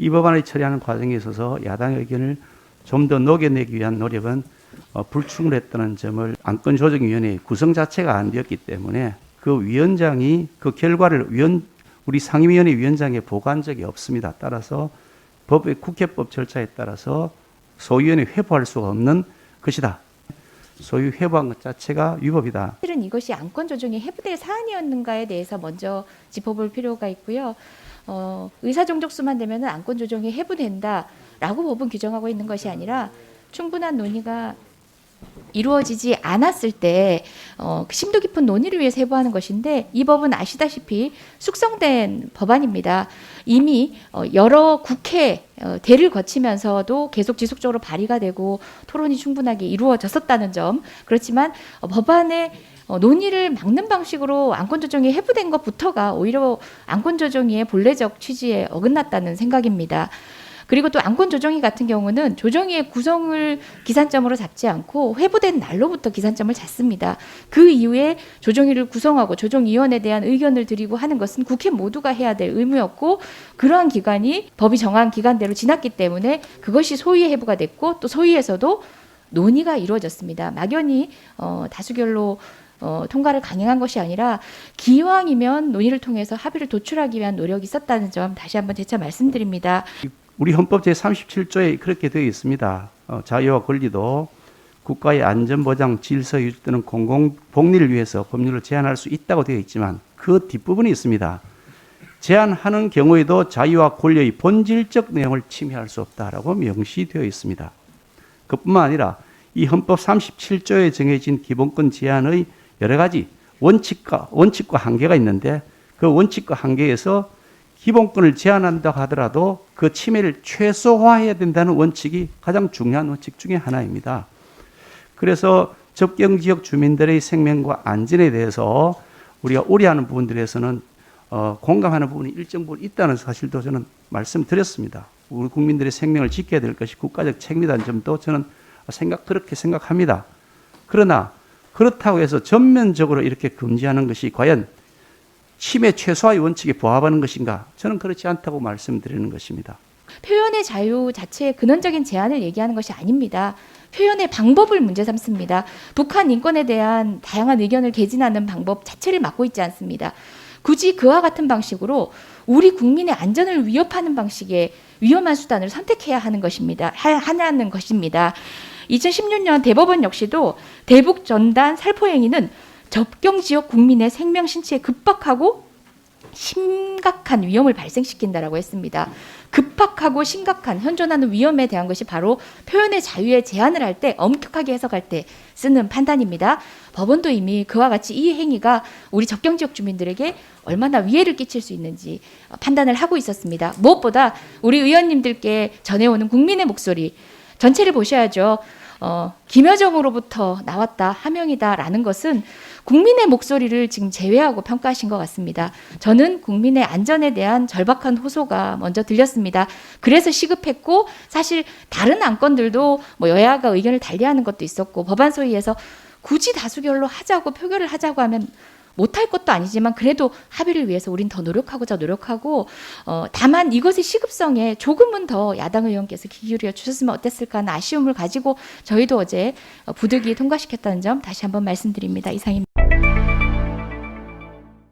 이 법안을 처리하는 과정에 있어서 야당의 의견을 좀 더 녹여내기 위한 노력은 불충분했다는 점을 안건조정위원회의 구성 자체가 안 되었기 때문에 그 위원장이 그 결과를 우리 상임위원회 위원장에 보고한 적이 없습니다. 따라서 국회법 절차에 따라서 소위원회 회부할 수가 없는 것이다. 소위 회부한 것 자체가 위법이다. 실은 이것이 안건 조정이 해부될 사안이었는가에 대해서 먼저 짚어볼 필요가 있고요. 의사 종족수만 되면 안건 조정이 해부된다라고 법은 규정하고 있는 것이 아니라 충분한 논의가 이루어지지 않았을 때 심도 깊은 논의를 위해서 해부하는 것인데, 이 법은 아시다시피 숙성된 법안입니다. 이미 여러 국회 대를 거치면서도 계속 지속적으로 발의가 되고 토론이 충분하게 이루어졌었다는 점, 그렇지만 법안의 논의를 막는 방식으로 안건 조정이 해부된 것부터가 오히려 안건 조정위의 본래적 취지에 어긋났다는 생각입니다. 그리고 또 안건 조정위 같은 경우는 조정위의 구성을 기산점으로 잡지 않고 회부된 날로부터 기산점을 잡습니다. 그 이후에 조정위를 구성하고 조정위원회에 대한 의견을 드리고 하는 것은 국회 모두가 해야 될 의무였고, 그러한 기간이 법이 정한 기간대로 지났기 때문에 그것이 소위 회부가 됐고, 또 소위에서도 논의가 이루어졌습니다. 막연히 다수결로 통과를 강행한 것이 아니라 기왕이면 논의를 통해서 합의를 도출하기 위한 노력이 있었다는 점 다시 한번 재차 말씀드립니다. 우리 헌법 제37조에 그렇게 되어 있습니다. 자유와 권리도 국가의 안전보장, 질서 유지 또는 공공복리를 위해서 법률을 제한할 수 있다고 되어 있지만 그 뒷부분이 있습니다. 제한하는 경우에도 자유와 권리의 본질적 내용을 침해할 수 없다라고 명시되어 있습니다. 그뿐만 아니라 이 헌법 37조에 정해진 기본권 제한의 여러 가지 원칙과 한계가 있는데, 그 원칙과 한계에서 기본권을 제한한다고 하더라도 그 침해를 최소화해야 된다는 원칙이 가장 중요한 원칙 중에 하나입니다. 그래서 접경지역 주민들의 생명과 안전에 대해서 우리가 우려하는 부분들에서는 공감하는 부분이 일정 부분 있다는 사실도 저는 말씀드렸습니다. 우리 국민들의 생명을 지켜야 될 것이 국가적 책임이라는 점도 저는 그렇게 생각합니다. 그러나 그렇다고 해서 전면적으로 이렇게 금지하는 것이 과연 침해 최소화의 원칙에 부합하는 것인가? 저는 그렇지 않다고 말씀드리는 것입니다. 표현의 자유 자체의 근원적인 제한을 얘기하는 것이 아닙니다. 표현의 방법을 문제 삼습니다. 북한 인권에 대한 다양한 의견을 개진하는 방법 자체를 막고 있지 않습니다. 굳이 그와 같은 방식으로 우리 국민의 안전을 위협하는 방식의 위험한 수단을 선택해야 하는 것입니다. 2016년 대법원 역시도 대북 전단 살포 행위는 접경지역 국민의 생명 신체에 급박하고 심각한 위험을 발생시킨다라고 했습니다. 급박하고 심각한 현존하는 위험에 대한 것이 바로 표현의 자유의 제한을 할 때, 엄격하게 해석할 때 쓰는 판단입니다. 법원도 이미 그와 같이 이 행위가 우리 접경지역 주민들에게 얼마나 위해를 끼칠 수 있는지 판단을 하고 있었습니다. 무엇보다 우리 의원님들께 전해오는 국민의 목소리 전체를 보셔야죠. 김여정으로부터 나왔다, 하명이다라는 것은 국민의 목소리를 지금 제외하고 평가하신 것 같습니다. 저는 국민의 안전에 대한 절박한 호소가 먼저 들렸습니다. 그래서 시급했고, 사실 다른 안건들도 여야가 의견을 달리하는 것도 있었고, 법안 소위에서 굳이 다수결로 하자고 표결을 하자고 하면 못할 것도 아니지만 그래도 합의를 위해서 우린 더 노력하고 다만 이것의 시급성에 조금은 더 야당 의원께서 귀 기울여 주셨으면 어땠을까 하는 아쉬움을 가지고 저희도 어제 부득이 통과시켰다는 점 다시 한번 말씀드립니다. 이상입니다.